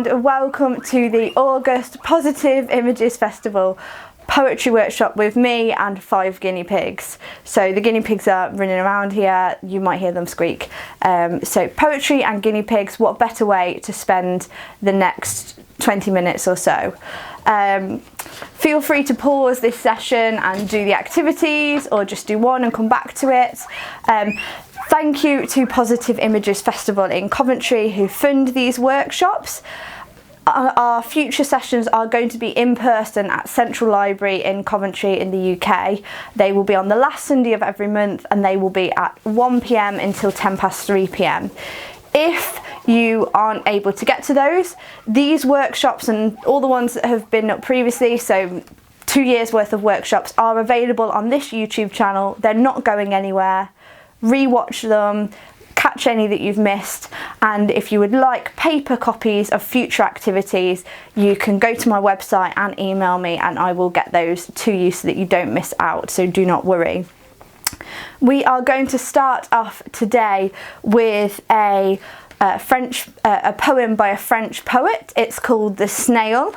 and welcome to the August Positive Images Festival poetry workshop with me and 5 guinea pigs. So the guinea pigs are running around here, you might hear them squeak. So poetry and guinea pigs, what better way to spend the next 20 minutes or so. Feel free to pause this session and do the activities, or just do one and come back to it. Thank you to Positive Images Festival in Coventry who fund these workshops. Our future sessions are going to be in person at Central Library in Coventry in the UK. They will be on the last Sunday of every month, and they will be at 1 PM until 3 PM. If you aren't able to get to those, these workshops and all the ones that have been up previously, so 2 years worth of workshops, are available on this YouTube channel. They're not going anywhere. Rewatch them, catch any that you've missed, and if you would like paper copies of future activities, you can go to my website and email me and I will get those to you so that you don't miss out, so do not worry. We are going to start off today with a poem by a French poet. It's called The Snail.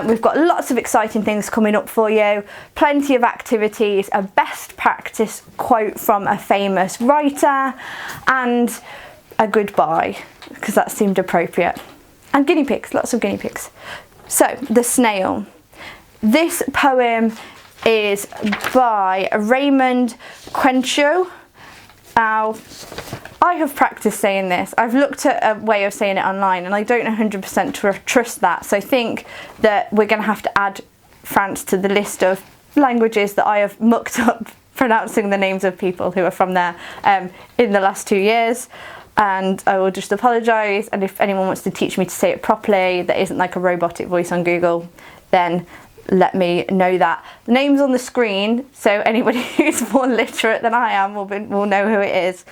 We've got lots of exciting things coming up for you, plenty of activities, a best practice quote from a famous writer, and a goodbye, because that seemed appropriate. And guinea pigs, lots of guinea pigs. So, The Snail. This poem is by Raymond Quenio. Now, I have practiced saying this. I've looked at a way of saying it online and I don't 100% trust that. So I think that we're going to have to add France to the list of languages that I have mucked up pronouncing the names of people who are from there in the last 2 years. And I will just apologise. And if anyone wants to teach me to say it properly, that isn't like a robotic voice on Google, then let me know that. The name's on the screen, so anybody who's more literate than I am will know who it is.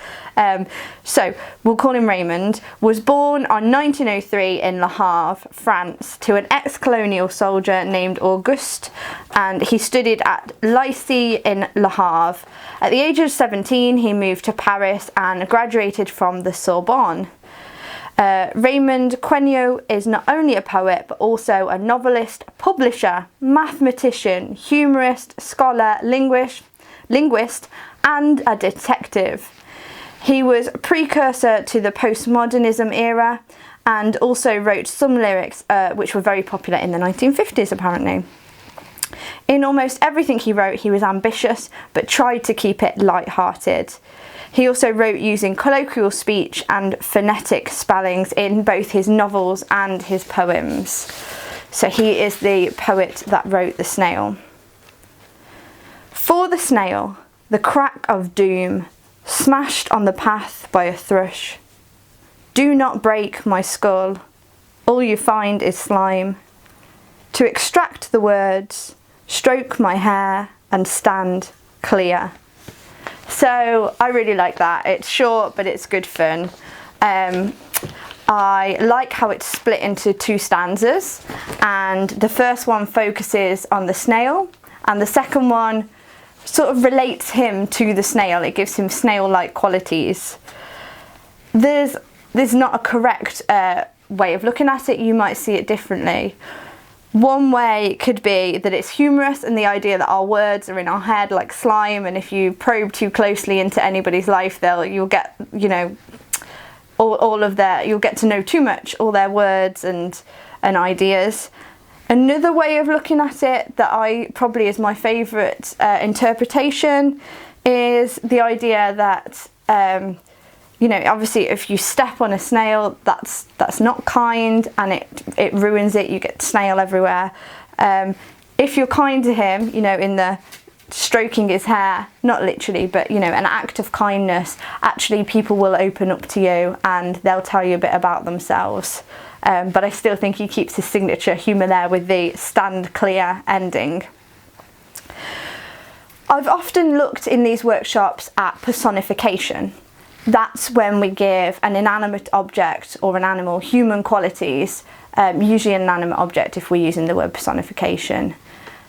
So we'll call him Raymond. Was born on 1903 in Le Havre, France, to an ex-colonial soldier named Auguste, and he studied at Lycée in Le Havre. At the age of 17, he moved to Paris and graduated from the Sorbonne. Raymond Quenio is not only a poet but also a novelist, publisher, mathematician, humorist, scholar, linguist and a detective. He was a precursor to the postmodernism era and also wrote some lyrics which were very popular in the 1950s apparently. In almost everything he wrote, he was ambitious but tried to keep it light-hearted. He also wrote using colloquial speech and phonetic spellings in both his novels and his poems. So he is the poet that wrote The Snail. For the snail, the crack of doom, smashed on the path by a thrush. Do not break my skull, all you find is slime. To extract the words, stroke my hair and stand clear. So I really like that. It's short but it's good fun. I like how it's split into 2 stanzas, and the first one focuses on the snail and the second one sort of relates him to the snail. It gives him snail-like qualities. There's not a correct way of looking at it. You might see it differently. One way could be that it's humorous and the idea that our words are in our head like slime, and if you probe too closely into anybody's life, you'll get, you know, you'll get to know too much, all their words and ideas. Another way of looking at it that probably is my favourite interpretation is the idea that you know, obviously if you step on a snail, that's not kind and it ruins it, you get snail everywhere. If you're kind to him, you know, in the stroking his hair, not literally, but you know, an act of kindness, actually people will open up to you and they'll tell you a bit about themselves. But I still think he keeps his signature humour there with the stand clear ending. I've often looked in these workshops at personification. That's when we give an inanimate object or an animal human qualities, usually an inanimate object if we're using the word personification.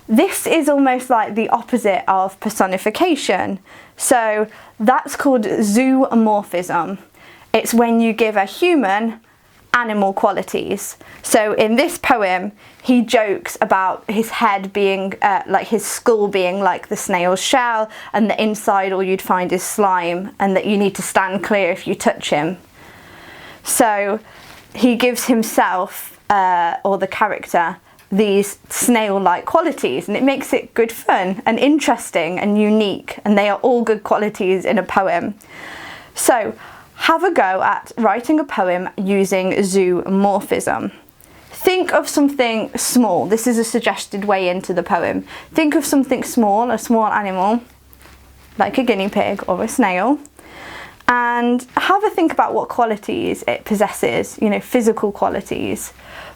This is almost like the opposite of personification. So that's called zoomorphism. It's when you give a human animal qualities. So in this poem, he jokes about his head being like his skull being like the snail's shell, and the inside all you'd find is slime, and that you need to stand clear if you touch him. So he gives himself, or the character, these snail-like qualities, and it makes it good fun and interesting and unique, and they are all good qualities in a poem. So have a go at writing a poem using zoomorphism. Think of something small. This is a suggested way into the poem. Think of something small, a small animal, like a guinea pig or a snail, and have a think about what qualities it possesses, you know, physical qualities.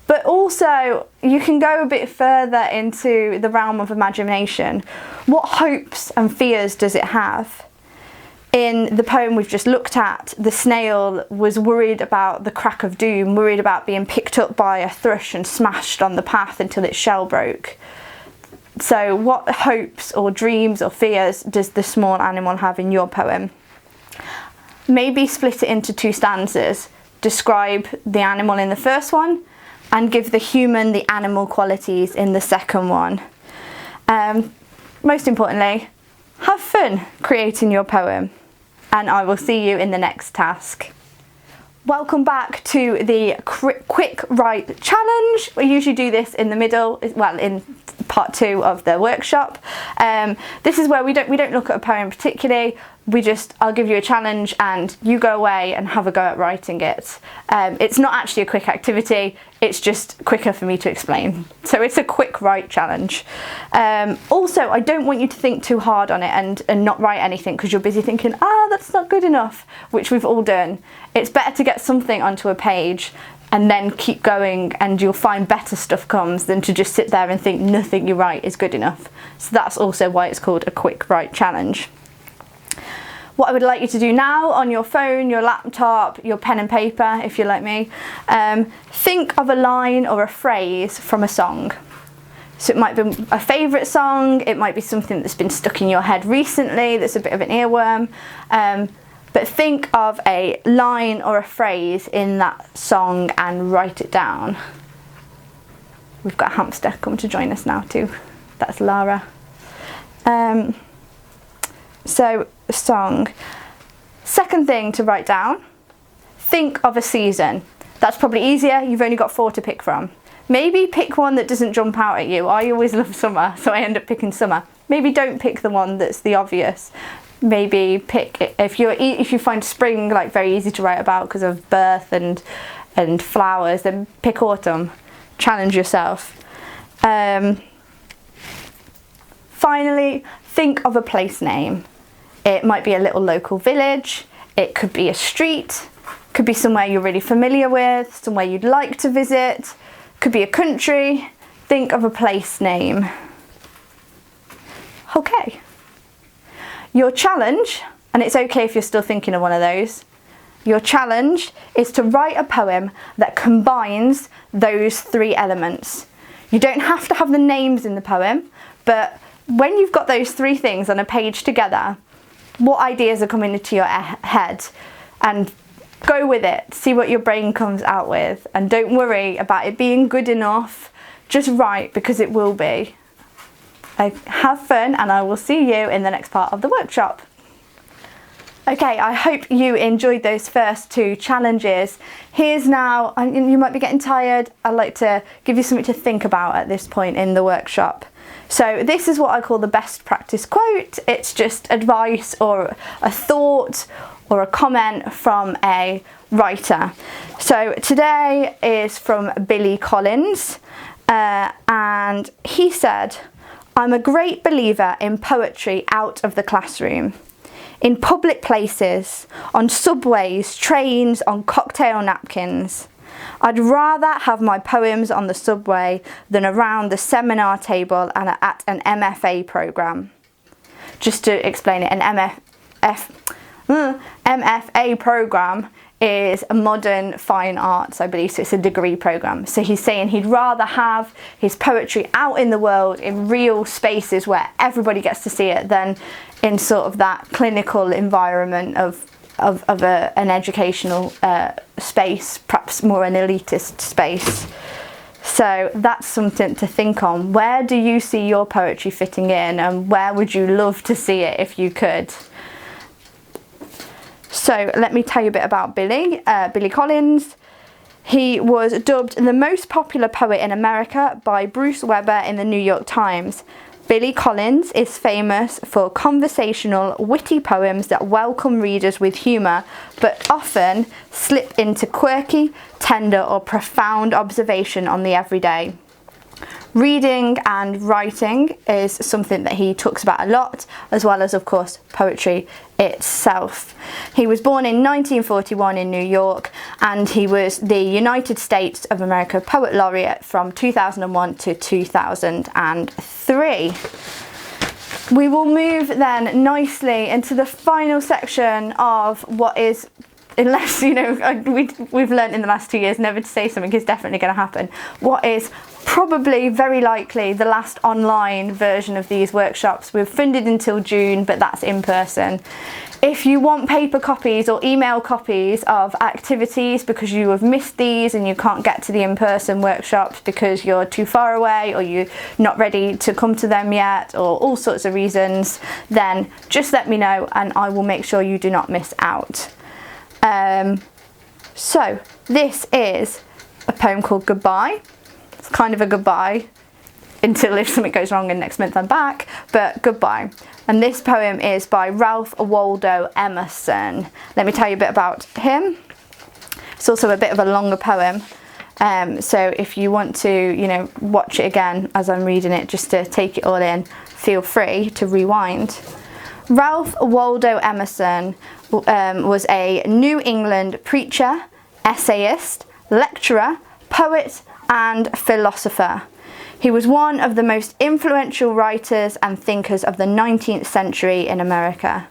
But also, you can go a bit further into the realm of imagination. What hopes and fears does it have? In the poem we've just looked at, the snail was worried about the crack of doom, worried about being picked up by a thrush and smashed on the path until its shell broke. So what hopes or dreams or fears does the small animal have in your poem? Maybe split it into 2 stanzas. Describe the animal in the first one, and give the human, the animal qualities in the second one. Most importantly, have fun creating your poem, and I will see you in the next task. Welcome back to the quick write challenge. We usually do this in the middle, well, in part 2 of the workshop. This is where we don't look at a poem particularly. I'll give you a challenge and you go away and have a go at writing it. It's not actually a quick activity, it's just quicker for me to explain. So it's a quick write challenge. Also, I don't want you to think too hard on it and not write anything because you're busy thinking, that's not good enough, which we've all done. It's better to get something onto a page and then keep going, and you'll find better stuff comes than to just sit there and think nothing you write is good enough. So that's also why it's called a quick write challenge. What I would like you to do now on your phone, your laptop, your pen and paper, if you're like me, think of a line or a phrase from a song. So it might be a favourite song, it might be something that's been stuck in your head recently that's a bit of an earworm, but think of a line or a phrase in that song and write it down. We've got a hamster come to join us now too. That's Lara. So, song. Second thing to write down, think of a season. That's probably easier, you've only got 4 to pick from. Maybe pick one that doesn't jump out at you. I always love summer, so I end up picking summer. Maybe don't pick the one that's the obvious. Maybe pick, if you find spring like very easy to write about because of birth and flowers, then pick autumn. Challenge yourself. Finally, think of a place name. It might be a little local village, it could be a street, could be somewhere you're really familiar with, somewhere you'd like to visit, could be a country. Think of a place name. Okay. Your challenge, and it's okay if you're still thinking of one of those, your challenge is to write a poem that combines those 3 elements. You don't have to have the names in the poem, but when you've got those 3 things on a page together, what ideas are coming into your head, and go with it, see what your brain comes out with, and don't worry about it being good enough, just write, because it will be. Have fun, and I will see you in the next part of the workshop. Okay, I hope you enjoyed those first 2 challenges. Here's now, you might be getting tired, I'd like to give you something to think about at this point in the workshop. So this is what I call the best practice quote. It's just advice or a thought or a comment from a writer. So today is from Billy Collins, and he said, "I'm a great believer in poetry out of the classroom. In public places, on subways, trains, on cocktail napkins. I'd rather have my poems on the subway than around the seminar table and at an MFA programme." Just to explain it, an MFA programme is a modern fine arts, I believe, so it's a degree programme. So he's saying he'd rather have his poetry out in the world in real spaces where everybody gets to see it than in sort of that clinical environment of an educational space, perhaps more an elitist space. So that's something to think on. Where do you see your poetry fitting in, and where would you love to see it if you could? So let me tell you a bit about Billy Collins. He was dubbed the most popular poet in America by Bruce Weber in the New York Times. Billy Collins is famous for conversational, witty poems that welcome readers with humour, but often slip into quirky, tender or profound observation on the everyday. Reading and writing is something that he talks about a lot, as well as, of course, poetry itself. He was born in 1941 in New York, and he was the United States of America Poet Laureate from 2001 to 2003. We will move then nicely into the final section of what is, unless, you know, we've learned in the last 2 years never to say something is definitely going to happen, what is probably very likely the last online version of these workshops. We're funded until June, but that's in person. If you want paper copies or email copies of activities because you have missed these and you can't get to the in-person workshops because you're too far away or you're not ready to come to them yet, or all sorts of reasons, then just let me know and I will make sure you do not miss out. So this is a poem called Goodbye. It's kind of a goodbye until if something goes wrong and next month I'm back, but goodbye. And this poem is by Ralph Waldo Emerson. Let me tell you a bit about him. It's also a bit of a longer poem. So if you want to, you know, watch it again as I'm reading it, just to take it all in, feel free to rewind. Ralph Waldo Emerson was a New England preacher, essayist, lecturer, poet, and philosopher. He was one of the most influential writers and thinkers of the 19th century in America.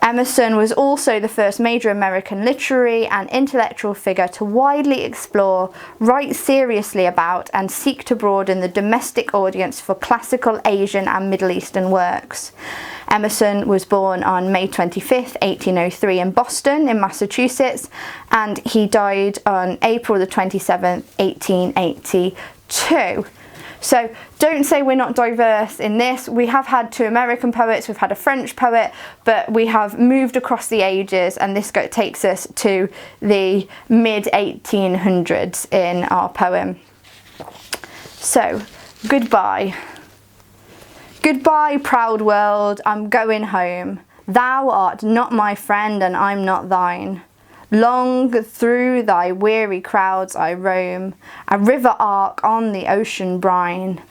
Emerson was also the first major American literary and intellectual figure to widely explore, write seriously about, and seek to broaden the domestic audience for classical Asian and Middle Eastern works. Emerson was born on May 25th, 1803 in Boston, in Massachusetts, and he died on April the 27th, 1882. So don't say we're not diverse in this. We have had 2 American poets, we've had a French poet, but we have moved across the ages, and this takes us to the mid-1800s in our poem. So, goodbye. Goodbye, proud world, I'm going home. Thou art not my friend and I'm not thine. Long through thy weary crowds I roam, a river arc on the ocean brine.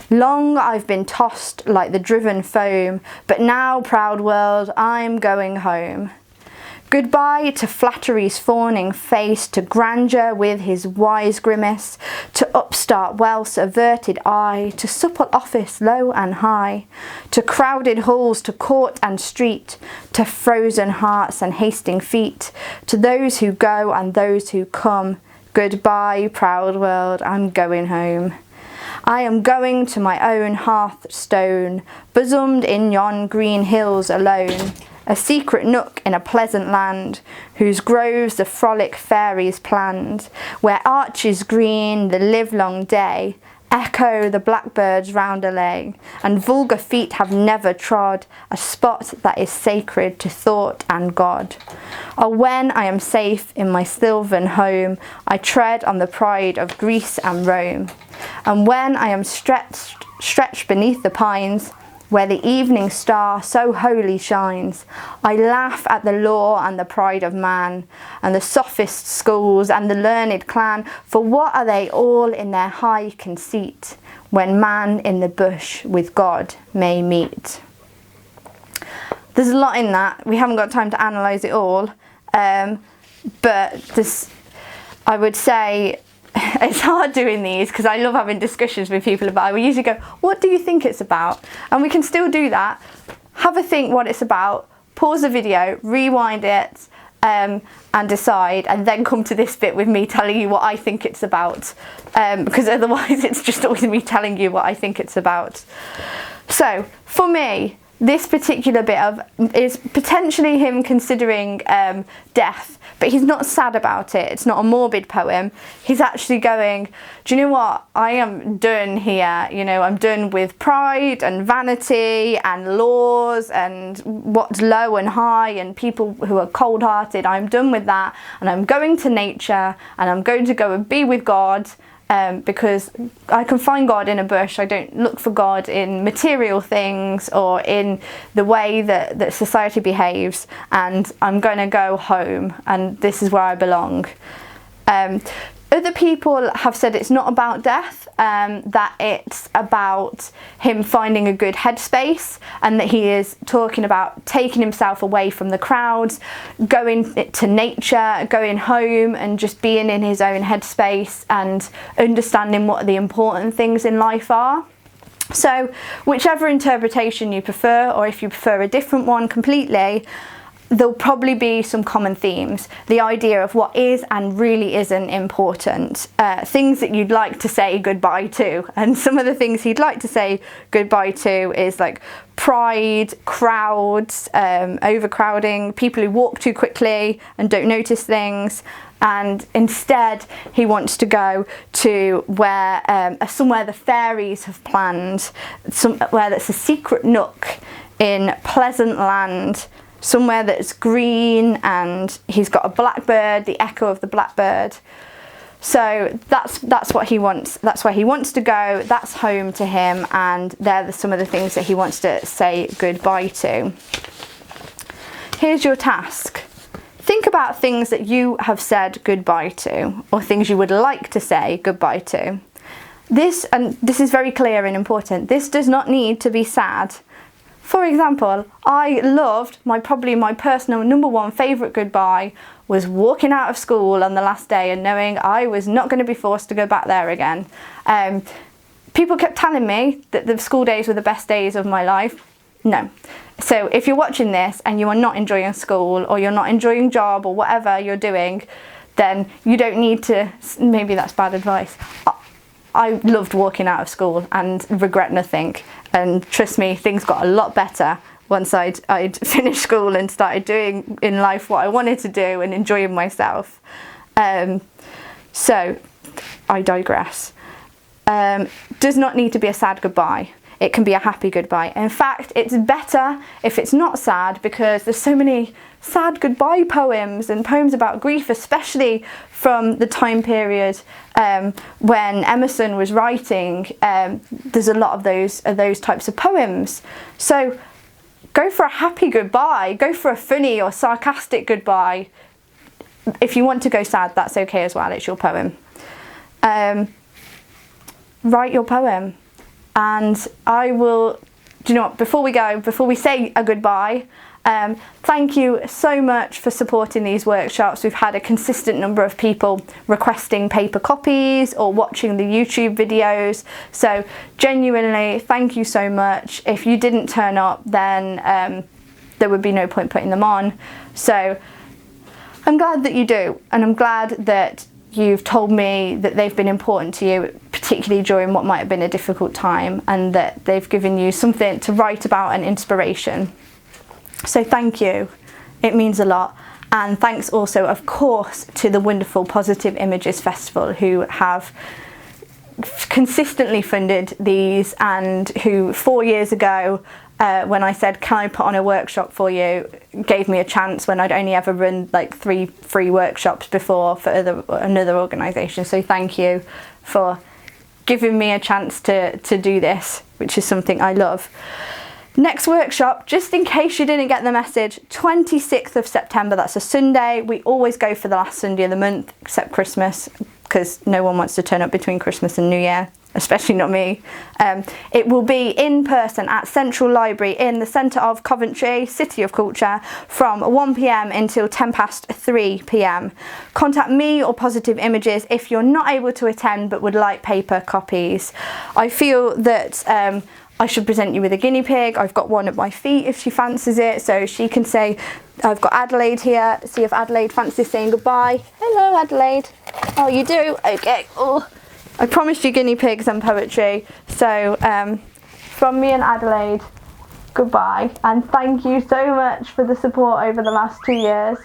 Long I've been tossed like the driven foam, but now, proud world, I'm going home. Goodbye to flattery's fawning face, to grandeur with his wise grimace, to upstart wealth's averted eye, to supple office low and high, to crowded halls, to court and street, to frozen hearts and hasting feet, to those who go and those who come. Goodbye, proud world, I'm going home. I am going to my own hearthstone, bosomed in yon green hills alone, a secret nook in a pleasant land, whose groves the frolic fairies planned, where arches green the livelong day echo the blackbird's roundelay, and vulgar feet have never trod a spot that is sacred to thought and God. Oh, when I am safe in my sylvan home, I tread on the pride of Greece and Rome, and when I am stretched beneath the pines, where the evening star so holy shines, I laugh at the law and the pride of man, and the sophist schools and the learned clan, for what are they all in their high conceit, when man in the bush with God may meet? There's a lot in that. We haven't got time to analyse it all, but this, I would say, it's hard doing these because I love having discussions with people about it. We usually go, what do you think it's about? And we can still do that. Have a think what it's about, pause the video, rewind it, and decide, and then come to this bit with me telling you what I think it's about, because otherwise it's just always me telling you what I think it's about. So for me, this particular bit of is potentially him considering death, but he's not sad about it. It's not a morbid poem. He's actually going, do you know what? I am done here. You know, I'm done with pride and vanity and laws and what's low and high and people who are cold-hearted. I'm done with that, and I'm going to nature, and I'm going to go and be with God. Because I can find God in a bush. I don't look for God in material things or in the way that society behaves, and I'm going to go home, and this is where I belong. Other people have said it's not about death, that it's about him finding a good headspace, and that he is talking about taking himself away from the crowds, going to nature, going home and just being in his own headspace and understanding what the important things in life are. So whichever interpretation you prefer, or if you prefer a different one completely, there'll probably be some common themes. The idea of what is and really isn't important. Things that you'd like to say goodbye to. And some of the things he'd like to say goodbye to is like pride, crowds, overcrowding, people who walk too quickly and don't notice things. And instead he wants to go to where somewhere the fairies have planned, somewhere that's a secret nook in pleasant land, somewhere that's green, and he's got a blackbird, the echo of the blackbird. So that's what he wants. That's where he wants to go. That's home to him, and they're some of the things that he wants to say goodbye to. Here's your task. Think about things that you have said goodbye to, or things you would like to say goodbye to. This is very clear and important. This does not need to be sad. For example, I loved probably my personal number one favourite goodbye was walking out of school on the last day and knowing I was not going to be forced to go back there again. People kept telling me that the school days were the best days of my life. No. So if you're watching this and you are not enjoying school, or you're not enjoying job, or whatever you're doing, then you don't need to, maybe that's bad advice. I loved walking out of school and regret nothing. And trust me, things got a lot better once I'd finished school and started doing in life what I wanted to do and enjoying myself. So I digress. Does not need to be a sad goodbye. It can be a happy goodbye. In fact, it's better if it's not sad, because there's so many sad goodbye poems and poems about grief, especially from the time period when Emerson was writing. There's a lot of those types of poems. So go for a happy goodbye. Go for a funny or sarcastic goodbye. If you want to go sad, that's okay as well. It's your poem. Write your poem. And I will, do you know what, before we say a goodbye, thank you so much for supporting these workshops. We've had a consistent number of people requesting paper copies or watching the YouTube videos. So genuinely, thank you so much. If you didn't turn up, then there would be no point putting them on. So I'm glad that you do, and I'm glad that you've told me that they've been important to you, particularly during what might have been a difficult time, and that they've given you something to write about and inspiration. So thank you, it means a lot. And thanks also, of course, to the wonderful Positive Images Festival, who have consistently funded these, and who 4 years ago, when I said, can I put on a workshop for you, gave me a chance when I'd only ever run like 3 free workshops before for another organisation. So thank you for giving me a chance to do this, which is something I love. Next workshop, just in case you didn't get the message, 26th of September, that's a Sunday. We always go for the last Sunday of the month, except Christmas, because no one wants to turn up between Christmas and New Year, especially not me. It will be in person at Central Library in the centre of Coventry, City of Culture, from 1 p.m. until 10 past 3 p.m. Contact me or Positive Images if you're not able to attend but would like paper copies. I feel that I should present you with a guinea pig. I've got one at my feet if she fancies it, so she can say, I've got Adelaide here, see if Adelaide fancies saying goodbye. Hello Adelaide. Oh, you do? Okay. Oh, I promised you guinea pigs and poetry. So from me and Adelaide, goodbye, and thank you so much for the support over the last 2 years.